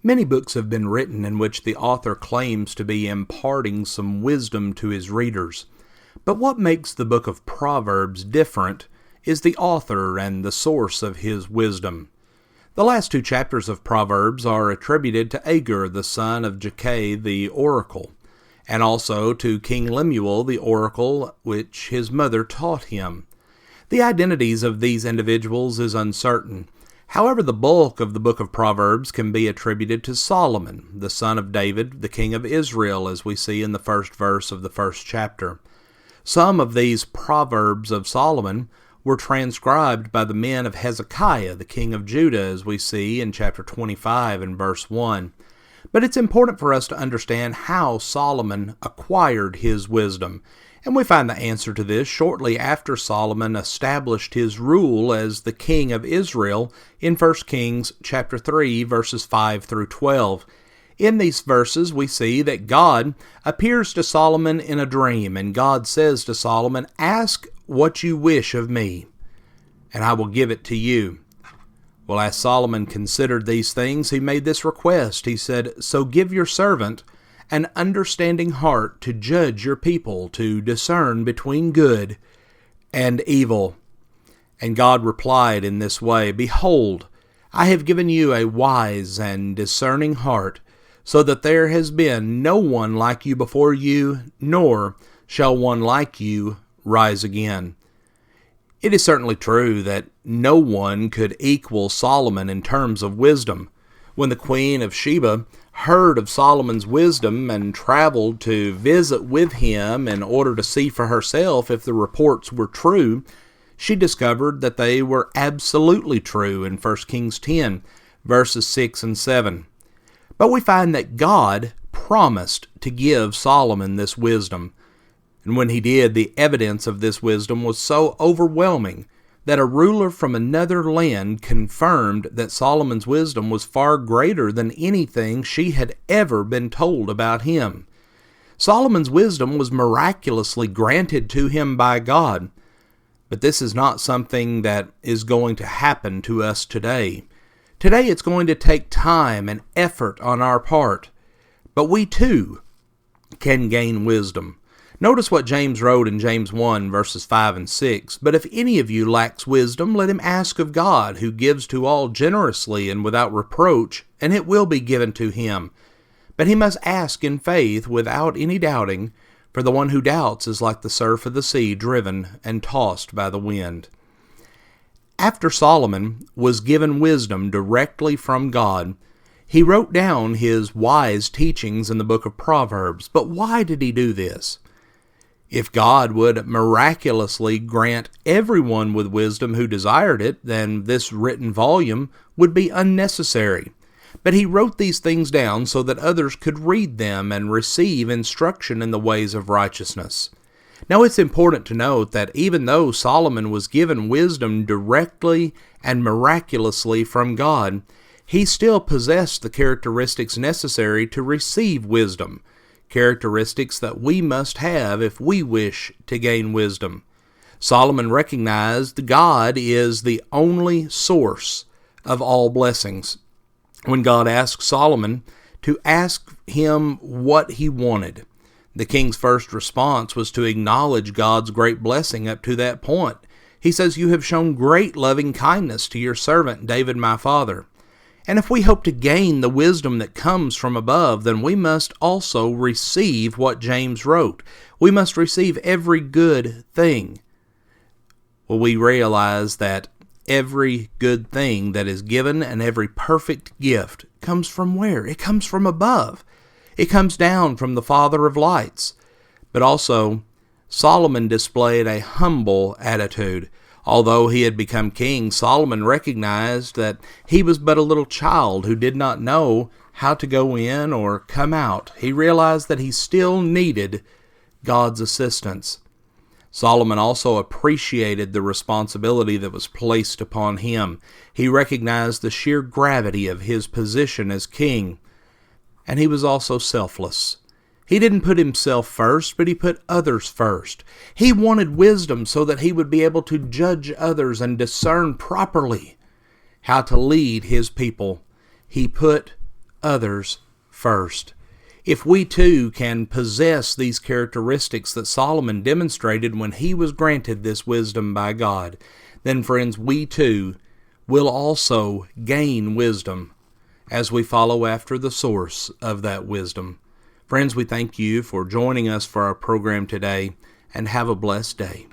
Many books have been written in which the author claims to be imparting some wisdom to his readers. But what makes the book of Proverbs different is the author and the source of his wisdom. The last two chapters of Proverbs are attributed to Agur, the son of Jakeh the oracle, and also to King Lemuel, the oracle which his mother taught him. The identities of these individuals is uncertain. However, the bulk of the book of Proverbs can be attributed to Solomon, the son of David, the king of Israel, as we see in the first verse of the first chapter. Some of these Proverbs of Solomon were transcribed by the men of Hezekiah, the king of Judah, as we see in chapter 25 and verse 1. But it's important for us to understand how Solomon acquired his wisdom, and we find the answer to this shortly after Solomon established his rule as the king of Israel in 1 Kings chapter 3, verses 5 through 12. In these verses, we see that God appears to Solomon in a dream, and God says to Solomon, "Ask what you wish of me, and I will give it to you." Well, as Solomon considered these things, he made this request. He said, "So give your servant an understanding heart to judge your people, to discern between good and evil." And God replied in this way, "Behold, I have given you a wise and discerning heart, so that there has been no one like you before you, nor shall one like you rise again." It is certainly true that no one could equal Solomon in terms of wisdom. When the Queen of Sheba heard of Solomon's wisdom and traveled to visit with him in order to see for herself if the reports were true, she discovered that they were absolutely true in 1 Kings 10, verses 6 and 7. But we find that God promised to give Solomon this wisdom. And when he did, the evidence of this wisdom was so overwhelming that a ruler from another land confirmed that Solomon's wisdom was far greater than anything she had ever been told about him. Solomon's wisdom was miraculously granted to him by God. But this is not something that is going to happen to us today. Today it's going to take time and effort on our part. But we too can gain wisdom. Notice what James wrote in James 1, verses 5 and 6. "But if any of you lacks wisdom, let him ask of God, who gives to all generously and without reproach, and it will be given to him. But he must ask in faith, without any doubting, for the one who doubts is like the surf of the sea, driven and tossed by the wind." After Solomon was given wisdom directly from God, he wrote down his wise teachings in the book of Proverbs. But why did he do this? If God would miraculously grant everyone with wisdom who desired it, then this written volume would be unnecessary. But he wrote these things down so that others could read them and receive instruction in the ways of righteousness. Now it's important to note that even though Solomon was given wisdom directly and miraculously from God, he still possessed the characteristics necessary to receive wisdom, characteristics that we must have if we wish to gain wisdom. Solomon recognized God is the only source of all blessings. When God asked Solomon to ask him what he wanted, the king's first response was to acknowledge God's great blessing up to that point. He says, "You have shown great loving kindness to your servant David my father." And if we hope to gain the wisdom that comes from above, then we must also receive what James wrote. We must receive every good thing. Well, we realize that every good thing that is given and every perfect gift comes from where? It comes from above. It comes down from the Father of lights. But also, Solomon displayed a humble attitude. Although he had become king, Solomon recognized that he was but a little child who did not know how to go in or come out. He realized that he still needed God's assistance. Solomon also appreciated the responsibility that was placed upon him. He recognized the sheer gravity of his position as king, and he was also selfless. He didn't put himself first, but he put others first. He wanted wisdom so that he would be able to judge others and discern properly how to lead his people. He put others first. If we too can possess these characteristics that Solomon demonstrated when he was granted this wisdom by God, then friends, we too will also gain wisdom as we follow after the source of that wisdom. Friends, we thank you for joining us for our program today, and have a blessed day.